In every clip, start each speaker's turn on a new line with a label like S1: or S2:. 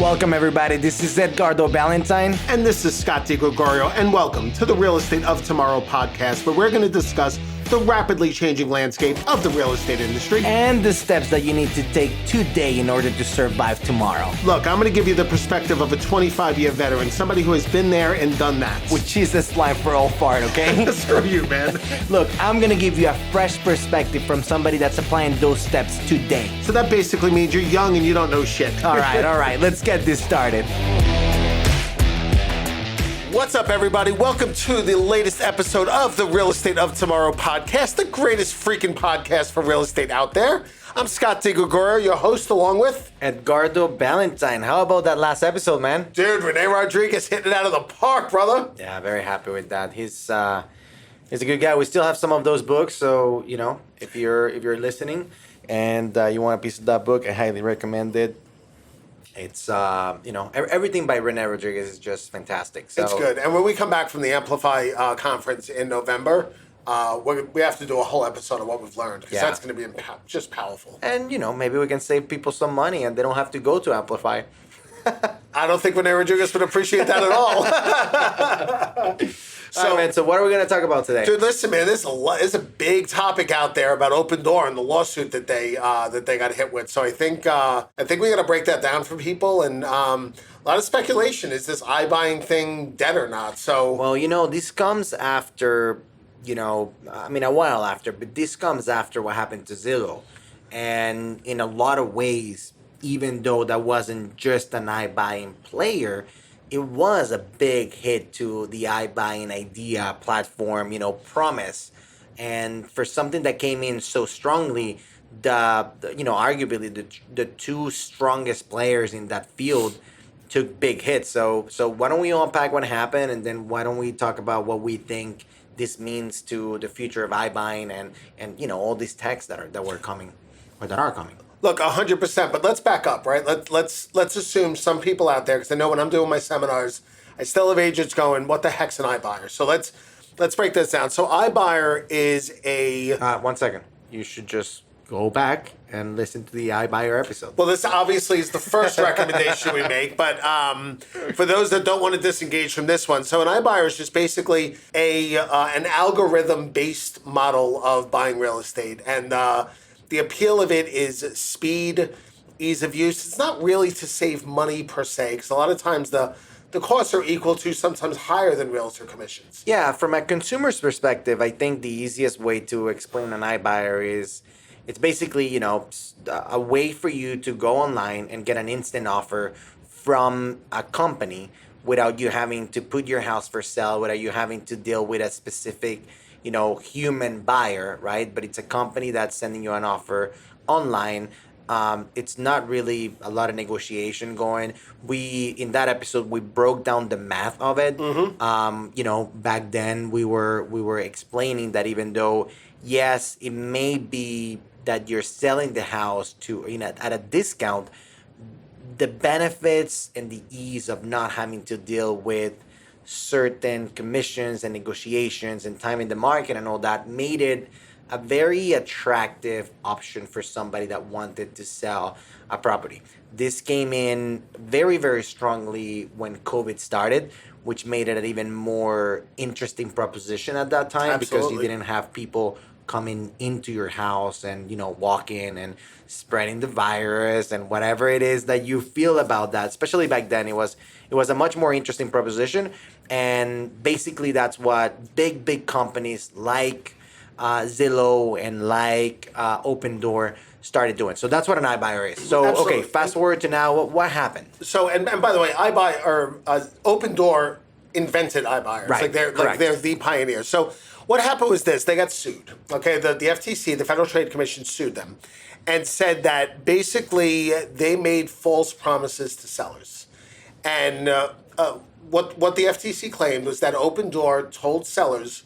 S1: Welcome everybody, this is Edgardo Balentine.
S2: And this is Scott DiGregorio, and welcome to the Real Estate of Tomorrow podcast, where we're going to discuss the rapidly changing landscape of the real estate industry.
S1: And the steps that you need to take today in order to survive tomorrow.
S2: Look, I'm going to give you the perspective of a 25-year veteran, somebody who has been there and done that.
S1: With Jesus line for all fart, okay?
S2: Screw you, man.
S1: Look, I'm going to give you a fresh perspective from somebody that's applying those steps today.
S2: So that basically means you're young and you don't know shit.
S1: All right, let's get this started.
S2: What's up, everybody? Welcome to the latest episode of the Real Estate of Tomorrow podcast, the greatest freaking podcast for real estate out there. I'm Scott DiGregorio, your host, along with
S1: Edgardo Balentine. How about that last episode, man?
S2: Dude, Rene Rodriguez hitting it out of the park, brother.
S1: Yeah, very happy with that. He's a good guy. We still have some of those books, so if you're listening and you want a piece of that book, I highly recommend it. It's everything by Rene Rodriguez is just fantastic. So
S2: it's good. And when we come back from the Amplify conference in November, we have to do a whole episode of what we've learned, because that's going to be just powerful.
S1: And maybe we can save people some money and they don't have to go to Amplify.
S2: I don't think Rene Rodriguez would appreciate that at all.
S1: So what are we going to talk about today?
S2: Dude, listen, man, there's a big topic out there about Opendoor and the lawsuit that they got hit with. So I think we got to break that down for people. And a lot of speculation: is this iBuying thing dead or not? So
S1: well, this comes after a while after, but this comes after what happened to Zillow, and in a lot of ways, even though that wasn't just an iBuying player, it was a big hit to the iBuying idea, platform, promise. And for something that came in so strongly, arguably the two strongest players in that field took big hits. So why don't we unpack what happened, and then why don't we talk about what we think this means to the future of iBuying and all these techs that were coming or that are coming.
S2: Look, 100%, but let's back up, right? Let's assume some people out there, because I know when I'm doing my seminars, I still have agents going, what the heck's an iBuyer? So let's break this down. So iBuyer is a...
S1: 1 second. You should just go back and listen to the iBuyer episode.
S2: Well, this obviously is the first recommendation we make, but for those that don't want to disengage from this one, so an iBuyer is just basically an algorithm-based model of buying real estate, and the appeal of it is speed, ease of use. It's not really to save money per se, because a lot of times the costs are equal to, sometimes higher than realtor commissions.
S1: Yeah, from a consumer's perspective, I think the easiest way to explain an iBuyer is it's basically, a way for you to go online and get an instant offer from a company without you having to put your house for sale, without you having to deal with a specific human buyer, right? But it's a company that's sending you an offer online. It's not really a lot of negotiation going. In that episode, we broke down the math of it. Mm-hmm. Back then we were explaining that even though, yes, it may be that you're selling the house to, at a discount, the benefits and the ease of not having to deal with certain commissions and negotiations and time in the market and all that made it a very attractive option for somebody that wanted to sell a property. This came in very, very strongly when COVID started, which made it an even more interesting proposition at that time. Absolutely. Because you didn't have people coming into your house and walk in and spreading the virus and whatever it is that you feel about that. Especially back then, it was a much more interesting proposition. And basically that's what big companies like Zillow and like Opendoor started doing. So that's what an iBuyer is. So absolutely. Okay, fast forward to now. What happened?
S2: So and by the way, Opendoor invented iBuyers.
S1: Right.
S2: They're the pioneers. So what happened was this: they got sued. Okay, the FTC, the Federal Trade Commission, sued them and said that basically they made false promises to sellers. And what the FTC claimed was that Opendoor told sellers,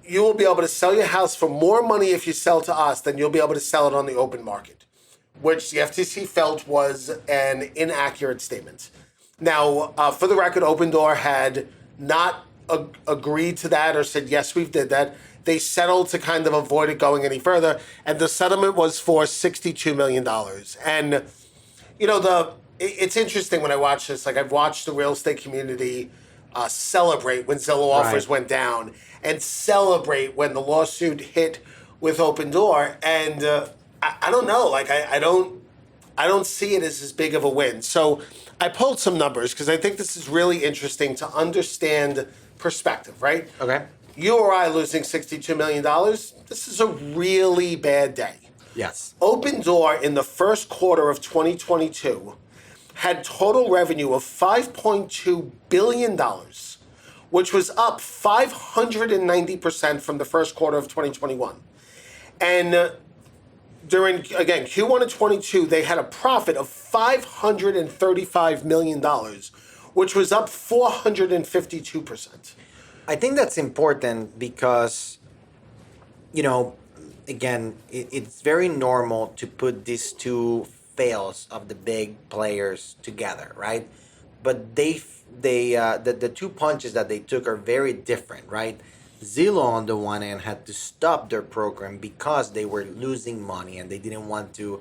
S2: you will be able to sell your house for more money if you sell to us than you'll be able to sell it on the open market, which the FTC felt was an inaccurate statement. Now, for the record, Opendoor had not agreed to that or said, yes, we did that. They settled to kind of avoid it going any further, and the settlement was for $62 million. And, it's interesting when I watch this. Like I've watched the real estate community celebrate when Zillow offers
S1: Right.
S2: went down, and celebrate when the lawsuit hit with Opendoor. And I don't know. Like I don't see it as big of a win. So I pulled some numbers because I think this is really interesting to understand perspective. Right?
S1: Okay.
S2: You or I losing $62 million. This is a really bad day.
S1: Yes.
S2: Opendoor in the first quarter of 2022 had total revenue of $5.2 billion, which was up 590% from the first quarter of 2021. And during, again, Q1 of 22, they had a profit of $535 million, which was up 452%.
S1: I think that's important because, you know, again, it's very normal to put these two fails of the big players together, right? But the two punches that they took are very different, right? Zillow on the one hand had to stop their program because they were losing money and they didn't want to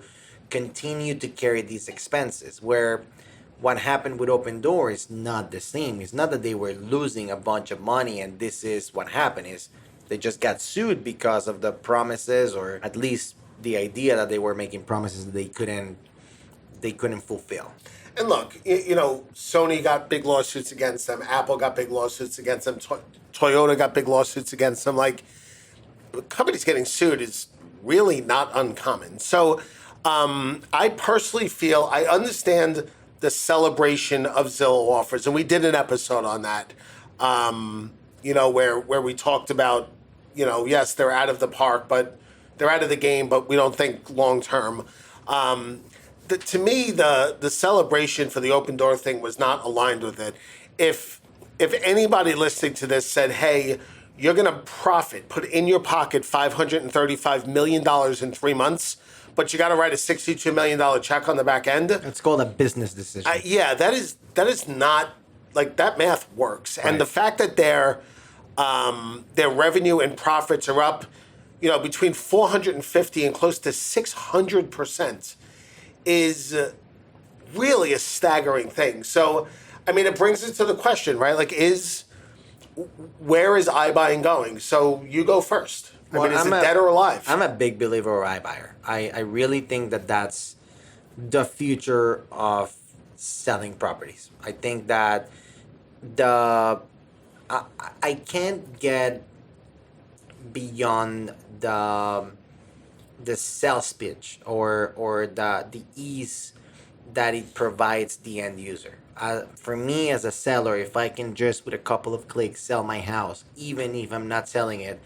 S1: continue to carry these expenses. Where what happened with Opendoor is not the same. It's not that they were losing a bunch of money and this is what happened. Is they just got sued because of the promises, or at least the idea that they were making promises that they couldn't fulfill.
S2: And look, you know, Sony got big lawsuits against them. Apple got big lawsuits against them. Toyota got big lawsuits against them. Like, companies getting sued is really not uncommon. So I personally feel I understand the celebration of Zillow offers, and we did an episode on that. You know, where we talked about, you know, yes, they're out of the park, but they're out of the game, but we don't think long term. To me, the celebration for the Opendoor thing was not aligned with it. If anybody listening to this said, "Hey, you're going to profit, put in your pocket $535 million in 3 months, but you got to write a $62 million check on the back end,"
S1: It's called a business decision.
S2: yeah, that is not, like, that math works. And
S1: Right.
S2: the fact that their revenue and profits are up, you know, between 450 and close to 600% is really a staggering thing. So, I mean, it brings us to the question, right? Like, where is iBuying going? So you go first. I mean, is it dead or alive?
S1: I'm a big believer of iBuyer. I really think that that's the future of selling properties. I think that I can't get beyond the sales pitch or the ease that it provides the end user. For me as a seller, if I can just with a couple of clicks sell my house, even if I'm not selling it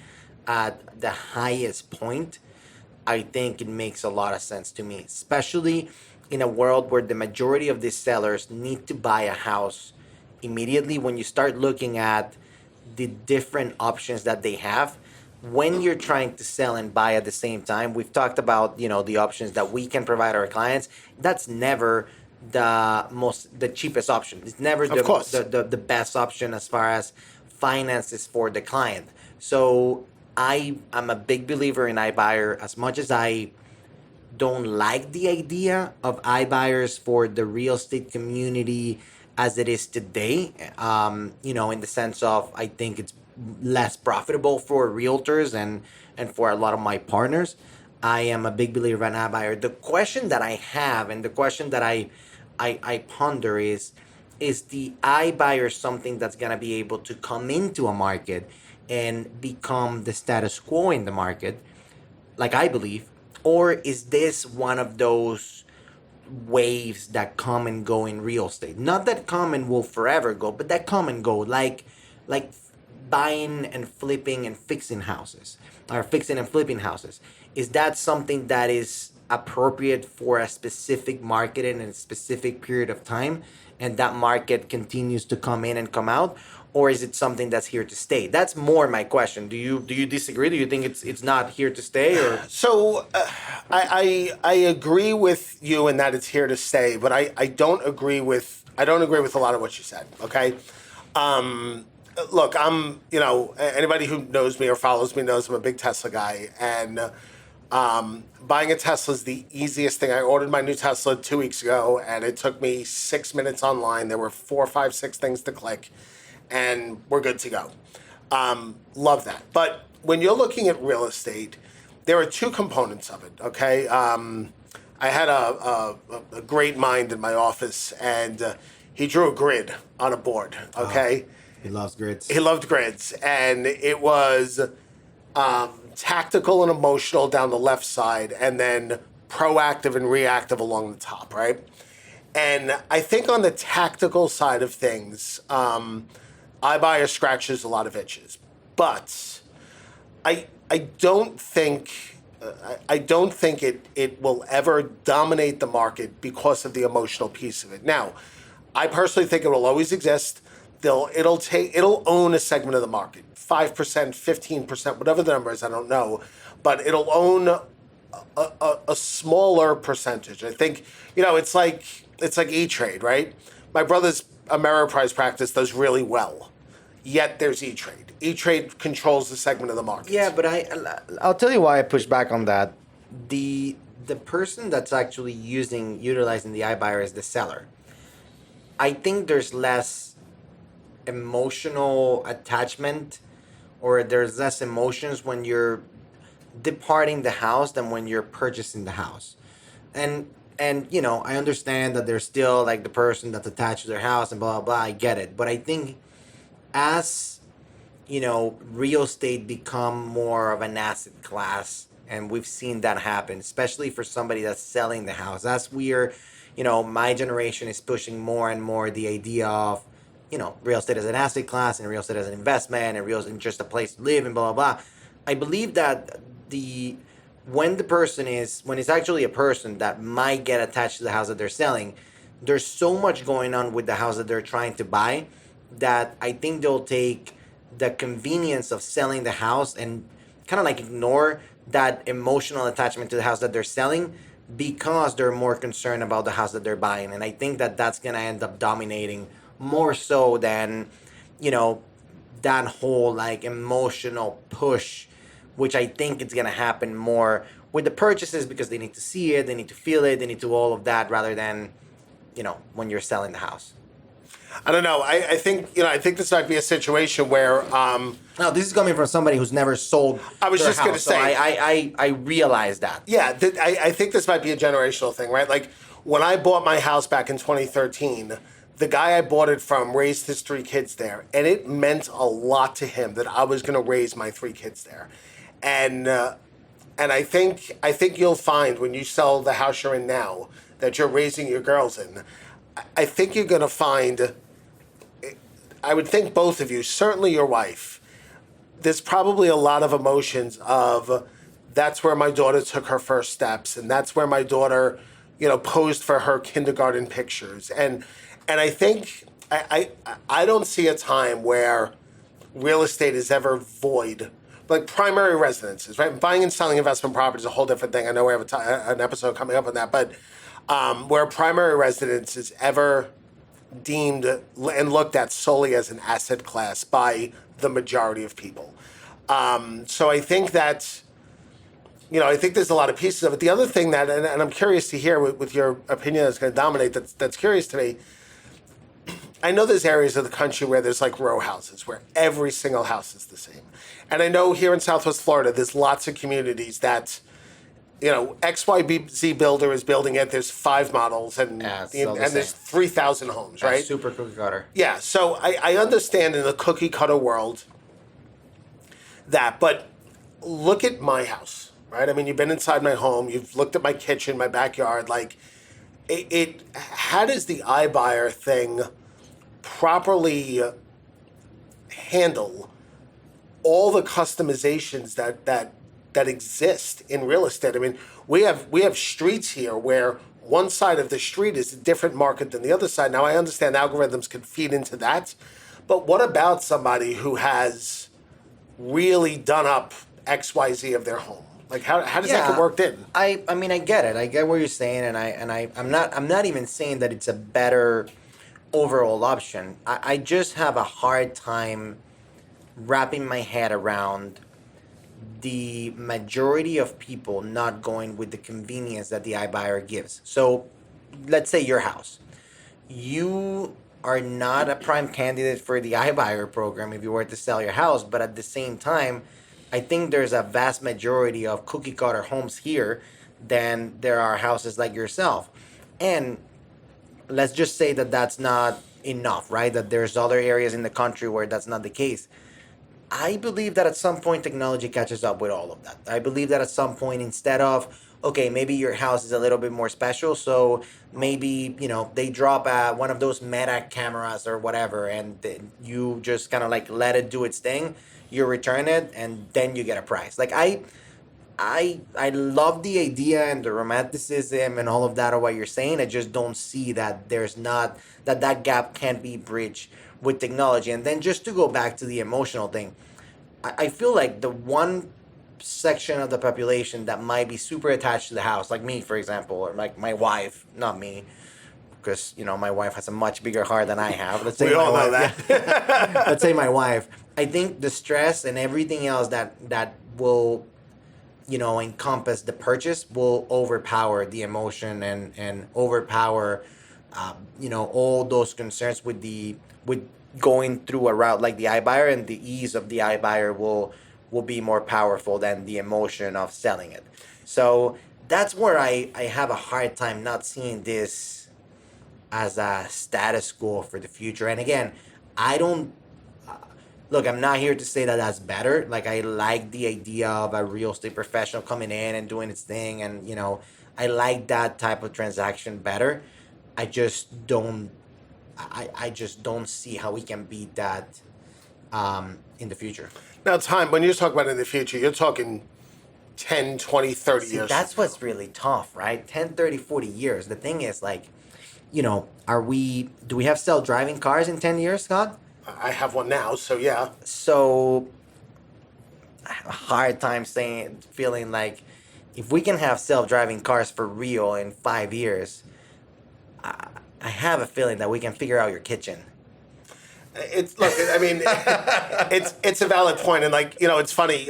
S1: at the highest point, I think it makes a lot of sense to me, especially in a world where the majority of these sellers need to buy a house immediately. When you start looking at the different options that they have, when you're trying to sell and buy at the same time, we've talked about, you know, the options that we can provide our clients. That's never the cheapest option. It's never
S2: Of course.
S1: the best option as far as finances for the client. So I'm a big believer in iBuyer. As much as I don't like the idea of iBuyers for the real estate community as it is today, you know, in the sense of I think it's less profitable for realtors and for a lot of my partners. I am a big believer in iBuyer. The question that I have and the question that I ponder is the iBuyer something that's going to be able to come into a market and become the status quo in the market, like I believe, or is this one of those waves that come and go in real estate? Not that come and will forever go, but that come and go, like buying and flipping and fixing houses, or fixing and flipping houses. Is that something that is appropriate for a specific market in a specific period of time, and that market continues to come in and come out? Or is it something that's here to stay? That's more my question. Do you disagree? Do you think it's not here to stay? Or
S2: So I agree with you in that it's here to stay, but I don't agree with a lot of what you said. Okay, look, I'm, you know, anybody who knows me or follows me knows I'm a big Tesla guy, and Buying a Tesla is the easiest thing. I ordered my new Tesla 2 weeks ago, and it took me 6 minutes online. There were 4, 5, 6 things to click, and we're good to go. Love that. But when you're looking at real estate, there are two components of it. Okay, I had a great mind in my office, and he drew a grid on a board. Okay,
S1: He loves grids.
S2: he loved grids, and it was tactical and emotional down the left side, and then proactive and reactive along the top, right? And I think on the tactical side of things, iBuyer scratches a lot of itches, but I don't think it will ever dominate the market because of the emotional piece of it. Now, I personally think it will always exist. It'll own a segment of the market, 5%, 15%, whatever the number is, I don't know, but it'll own a smaller percentage. I think it's like E-Trade, right? My brother's Ameriprise practice does really well, yet there's E-Trade. E-Trade controls the segment of the market.
S1: Yeah, but I'll tell you why I push back on that. The person that's actually utilizing the iBuyer is the seller. I think there's less emotional attachment, or there's less emotions when you're departing the house than when you're purchasing the house. And I understand that there's still like the person that's attached to their house and blah blah blah. I get it. But I think as real estate become more of an asset class, and we've seen that happen, especially for somebody that's selling the house. As my generation is pushing more and more the idea of, real estate as an asset class and real estate as an investment and real estate just a place to live and blah, blah, blah. I believe that when it's actually a person that might get attached to the house that they're selling, there's so much going on with the house that they're trying to buy that I think they'll take the convenience of selling the house and kind of like ignore that emotional attachment to the house that they're selling because they're more concerned about the house that they're buying. And I think that that's going to end up dominating more so than, that whole like emotional push, which I think it's going to happen more with the purchases because they need to see it, they need to feel it, they need to all of that rather than, when you're selling the house.
S2: I don't know. I think this might be a situation where.
S1: No, this is coming from somebody who's never sold.
S2: I was just going to say.
S1: So I realize that.
S2: Yeah, I think this might be a generational thing, right? Like when I bought my house back in 2013, the guy I bought it from raised his 3 kids there, and it meant a lot to him that I was going to raise my 3 kids there, and I think you'll find when you sell the house you're in now that you're raising your girls in. I think you're going to find. I would think both of you, certainly your wife, there's probably a lot of emotions of that's where my daughter took her first steps, and that's where my daughter, posed for her kindergarten pictures. And I think I don't see a time where real estate is ever void. Like primary residences, right? Buying and selling investment property is a whole different thing. I know we have an episode coming up on that, but where primary residence is ever deemed and looked at solely as an asset class by the majority of people. So I think that, I think there's a lot of pieces of it. The other thing that, and I'm curious to hear with your opinion that's going to dominate, that's curious to me, I know there's areas of the country where there's like row houses where every single house is the same. And I know here in Southwest Florida, there's lots of communities that, XYZ builder is building it. There's 5 models and there's 3,000 homes, right?
S1: Super cookie cutter.
S2: Yeah. So I understand in the cookie cutter world that, but look at my house, right? I mean, you've been inside my home. You've looked at my kitchen, my backyard. Like how does the iBuyer thing properly handle all the customizations that exist in real estate? I mean, we have streets here where one side of the street is a different market than the other side. Now, I understand algorithms can feed into that, but what about somebody who has really done up XYZ of their home? Like, how does that get worked in?
S1: I mean, I get it. I get what you're saying, and I'm not even saying that it's a better overall option. I just have a hard time wrapping my head around the majority of people not going with the convenience that the iBuyer gives. So let's say your house. You are not a prime candidate for the iBuyer program if you were to sell your house, but at the same time, I think there's a vast majority of cookie cutter homes here than there are houses like yourself. And let's just say that that's not enough, right? That there's other areas in the country where that's not the case. I believe that at some point technology catches up with all of that. I believe that at some point, instead of, okay, maybe your house is a little bit more special, so maybe, they drop one of those meta cameras or whatever, and then you just kind of like let it do its thing, you return it, and then you get a price. Like I love the idea and the romanticism and all of that of what you're saying. I just don't see that there's not that gap can't be bridged with technology. And then just to go back to the emotional thing, I feel like the one section of the population that might be super attached to the house, like me, for example, or like my wife, not me, because my wife has a much bigger heart than I have. Let's say
S2: We all
S1: my
S2: know
S1: wife,
S2: that.
S1: let's say my wife. I think the stress and everything else that will encompass the purchase will overpower the emotion and overpower all those concerns with going through a route like the iBuyer, and the ease of the iBuyer will be more powerful than the emotion of selling it. So that's where I have a hard time not seeing this as a status quo for the future. And again, I don't look, I'm not here to say that that's better. Like, I like the idea of a real estate professional coming in and doing its thing, and I like that type of transaction better. I just don't. I just don't see how we can beat that in the future.
S2: Now, time, when you talk about in the future, you're talking 10, 20, 30
S1: See,
S2: years.
S1: that's what's really tough, right? 10, 30, 40 years. The thing is, like, do we have self-driving cars in 10 years, Scott?
S2: I have one now, so yeah.
S1: So I have a hard time feeling like if we can have self-driving cars for real in 5 years, I have a feeling that we can figure out your kitchen.
S2: It's a valid point, and it's funny.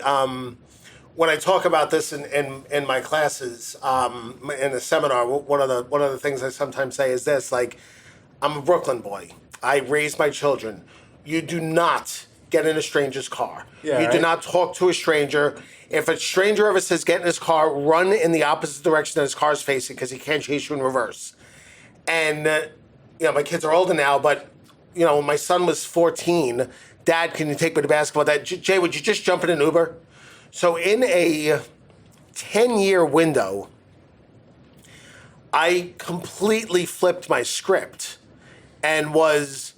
S2: When I talk about this in my classes, in a seminar, one of the things I sometimes say is this: like, I'm a Brooklyn boy. I raise my children. You do not get in a stranger's car.
S1: Yeah,
S2: you do
S1: right?
S2: not talk to a stranger. If a stranger ever says get in his car, run in the opposite direction that his car is facing because he can't chase you in reverse. And my kids are older now, but when my son was 14, Dad, can you take me to basketball? Dad, Jay, would you just jump in an Uber? So in a 10-year window, I completely flipped my script and was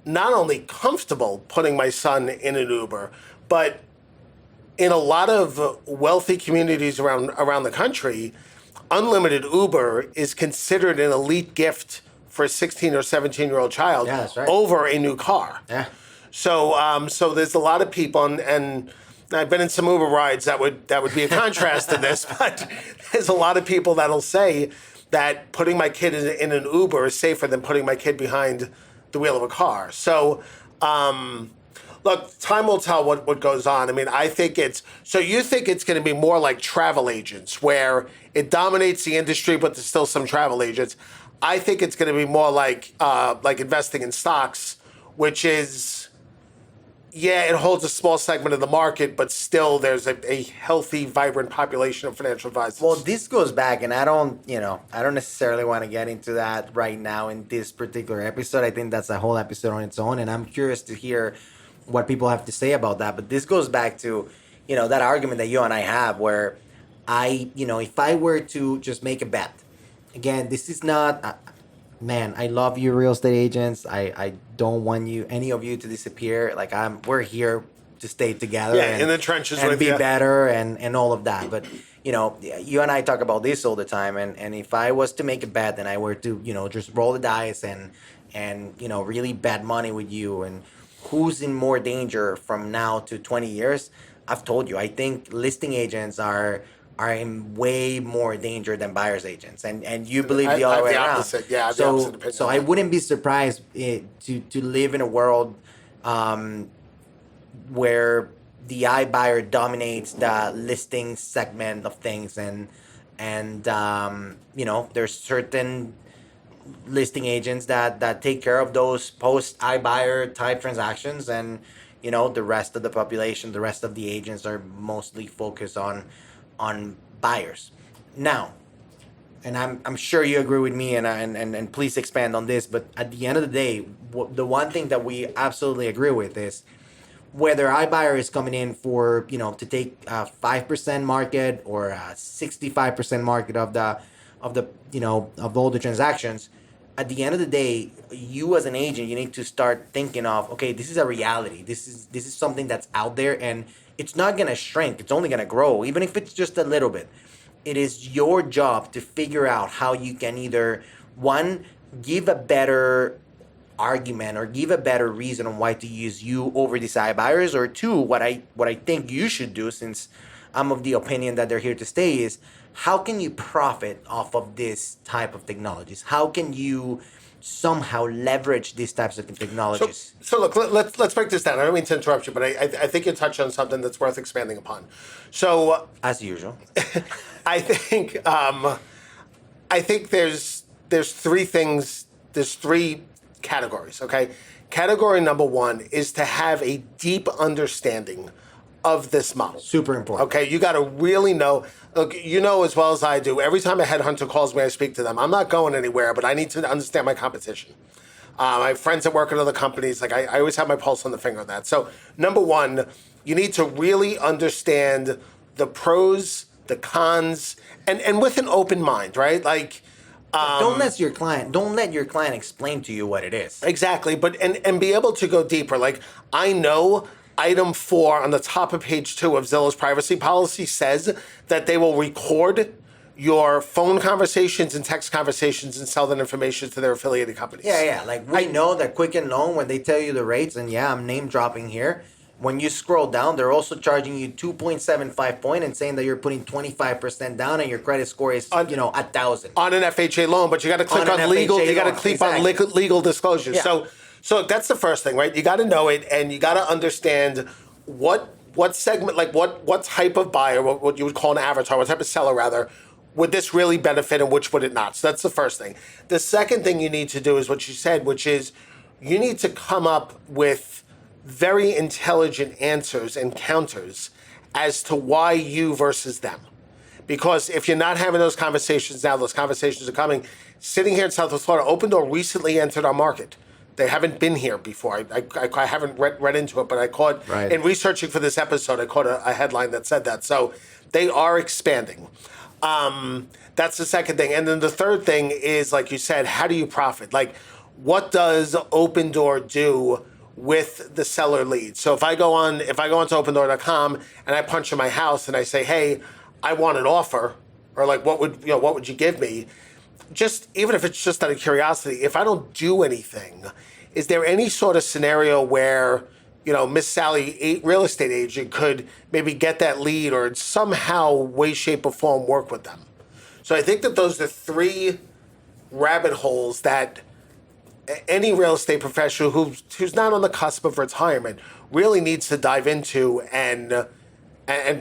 S2: not only comfortable putting my son in an Uber, but in a lot of wealthy communities around the country, unlimited Uber is considered an elite gift for a 16 or 17-year-old child.
S1: Yeah, that's right.
S2: Over a new car.
S1: Yeah.
S2: So there's a lot of people, and I've been in some Uber rides that would be a contrast to this, but there's a lot of people that'll say that putting my kid in an Uber is safer than putting my kid behind the wheel of a car. So, look, time will tell what goes on. I mean, I think you think it's going to be more like travel agents, where it dominates the industry, but there's still some travel agents. I think it's going to be more like investing in stocks, which is, yeah, it holds a small segment of the market, but still there's a healthy, vibrant population of financial advisors.
S1: Well, this goes back, and I don't necessarily want to get into that right now in this particular episode. I think that's a whole episode on its own, and I'm curious to hear what people have to say about that. But this goes back to, that argument that you and I have, where if I were to just make a bet, again, this is not, man, I love you, real estate agents. I don't want any of you to disappear. Like, we're here to stay together.
S2: Yeah, in the trenches
S1: and
S2: with
S1: be
S2: you.
S1: better and all of that. But you and I talk about this all the time. And if I was to make a bet and I were to just roll the dice and really bet money with you, and who's in more danger from now to 20 years, I've told you, I think listing agents are in way more danger than buyer's agents, and you believe the other way around.
S2: Opposite. Yeah, I have the opposite opinion.
S1: So I wouldn't be surprised to live in a world where the iBuyer dominates the listing segment of things, and there's certain listing agents that take care of those post iBuyer type transactions, and the rest of the population, the rest of the agents are mostly focused on buyers. Now, and I'm sure you agree with me, and please expand on this, but at the end of the day, the one thing that we absolutely agree with is whether iBuyer is coming in for to take a 5% market or a 65% market of all the transactions. At the end of the day, you as an agent, you need to start thinking of, okay, this is a reality. This is something that's out there, and it's not gonna shrink. It's only gonna grow, even if it's just a little bit. It is your job to figure out how you can either one, give a better argument or give a better reason on why to use you over these iBuyers, or two, what I think you should do, since I'm of the opinion that they're here to stay, is how can you profit off of this type of technologies? How can you somehow leverage these types of technologies?
S2: So look, let's break this down. I don't mean to interrupt you, but I think you touched on something that's worth expanding upon. So
S1: As usual.
S2: I think there's three things. There's three categories. Okay, category number one is to have a deep understanding of this model.
S1: Super important.
S2: Okay, you got to really know. Look, you know as well as I do. Every time a headhunter calls me, I speak to them. I'm not going anywhere, but I need to understand my competition. I have friends that work at other companies. Like I always have my pulse on the finger on that. So number one, you need to really understand the pros, the cons, and with an open mind, right? Like.
S1: Don't let your client explain to you what it is.
S2: Exactly, but and be able to go deeper. Like I know item 4 on the top of page 2 of Zillow's privacy policy says that they will record your phone conversations and text conversations and sell that information to their affiliated companies.
S1: Yeah. Like I know that Quicken Loan, when they tell you the rates, and yeah, I'm name dropping here. When you scroll down, they're also charging you 2.75 point and saying that you're putting 25% down and your credit score is 1,000
S2: on an FHA loan. But you got to click on legal. You got to click on legal disclosures.
S1: Yeah.
S2: So that's the first thing, right? You got to know it, and you got to understand what segment, like what type of buyer, what you would call an avatar, what type of seller rather, would this really benefit and which would it not? So that's the first thing. The second thing you need to do is what you said, which is you need to come up with very intelligent answers and counters as to why you versus them. Because if you're not having those conversations now, those conversations are coming. Sitting here in Southwest Florida, Opendoor recently entered our market. They haven't been here before. I haven't read into it, but I caught, in researching for this episode, I caught a headline that said that. So they are expanding. That's the second thing. And then the third thing is, like you said, how do you profit? Like, what does Opendoor do with the seller lead? So if I go onto opendoor.com and I punch in my house and I say, hey, I want an offer, or like what would you give me? Just even if it's just out of curiosity, if I don't do anything, is there any sort of scenario where Miss Sally, a real estate agent, could maybe get that lead or somehow, way, shape, or form work with them? So I think that those are three rabbit holes that any real estate professional who's not on the cusp of retirement really needs to dive into and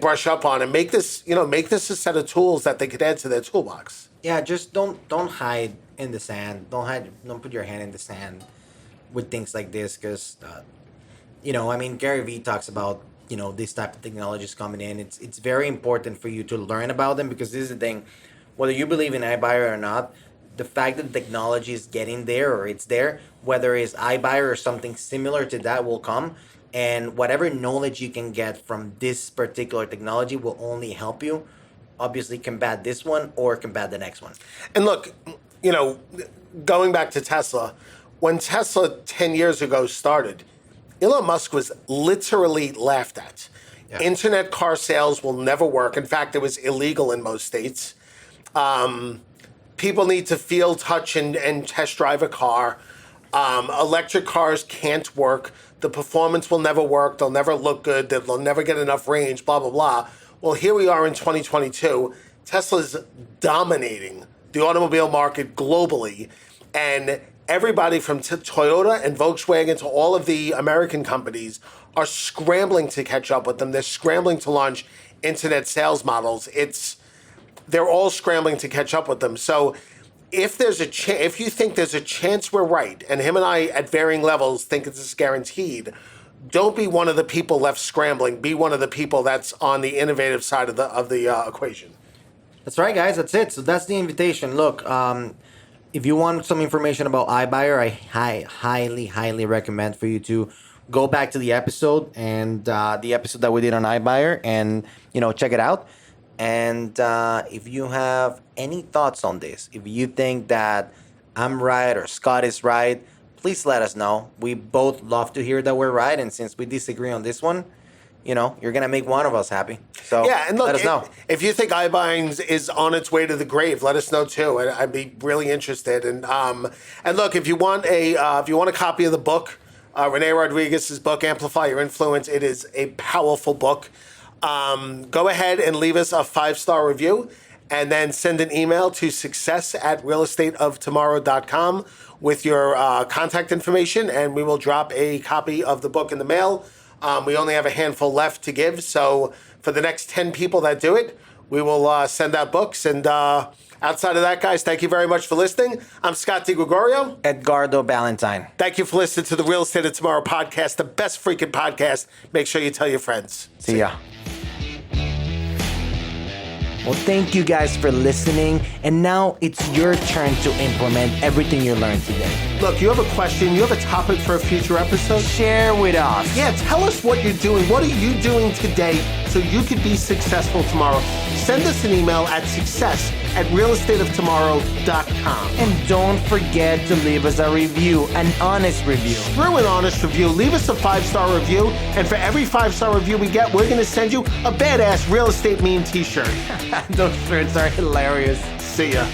S2: brush up on, and make this a set of tools that they could add to their toolbox.
S1: Yeah, just don't hide in the sand. Don't put your hand in the sand with things like this, because Gary Vee talks about this type of technologies coming in. It's very important for you to learn about them, because this is the thing. Whether you believe in iBuyer or not, the fact that the technology is getting there, or it's there, whether it's iBuyer or something similar to that, will come. And whatever knowledge you can get from this particular technology will only help you, obviously, combat this one or combat the next one.
S2: And look, going back to Tesla, when Tesla 10 years ago started, Elon Musk was literally laughed at. Yeah. Internet car sales will never work. In fact, it was illegal in most states. People need to feel, touch, and test drive a car. Electric cars can't work. The performance will never work. They'll never look good. They'll never get enough range, blah, blah, blah. Well, here we are in 2022. Tesla's dominating the automobile market globally. And everybody from Toyota and Volkswagen to all of the American companies are scrambling to catch up with them. They're scrambling to launch internet sales models. They're all scrambling to catch up with them. So if if you think there's a chance we're right, and him and I at varying levels think it's guaranteed, don't be one of the people left scrambling. Be one of the people that's on the innovative side of the equation.
S1: That's right, guys. That's it. So that's the invitation. Look, if you want some information about iBuyer, I highly recommend for you to go back to the episode and the episode that we did on iBuyer, and check it out. And if you have any thoughts on this, if you think that I'm right or Scott is right, please let us know. We both love to hear that we're right, and since we disagree on this one, you're gonna make one of us happy. So
S2: yeah, and look,
S1: let us know.
S2: If you think iBuying is on its way to the grave, let us know too. I'd be really interested. And look, if you want a copy of the book, Rene Rodriguez's book, Amplify Your Influence, it is a powerful book. Go ahead and leave us a 5-star review, and then send an email to success@realestateoftomorrow.com with your contact information, and we will drop a copy of the book in the mail. We only have a handful left to give, so for the next 10 people that do it, we will send out books. And outside of that, guys, thank you very much for listening. I'm Scott DiGregorio.
S1: Edgardo Balentine.
S2: Thank you for listening to the Real Estate of Tomorrow podcast, the best freaking podcast. Make sure you tell your friends.
S1: See ya. Well, thank you guys for listening, and now it's your turn to implement everything you learned today.
S2: Look, you have a question, you have a topic for a future episode?
S1: Share with us.
S2: Yeah, tell us what you're doing. What are you doing today so you could be successful tomorrow? Send us an email at success@realestateoftomorrow.com.
S1: And don't forget to leave us a review, an honest review.
S2: Screw an honest review. Leave us a 5-star review, and for every 5-star review we get, we're going to send you a badass real estate meme t-shirt.
S1: Those shirts are hilarious.
S2: See ya.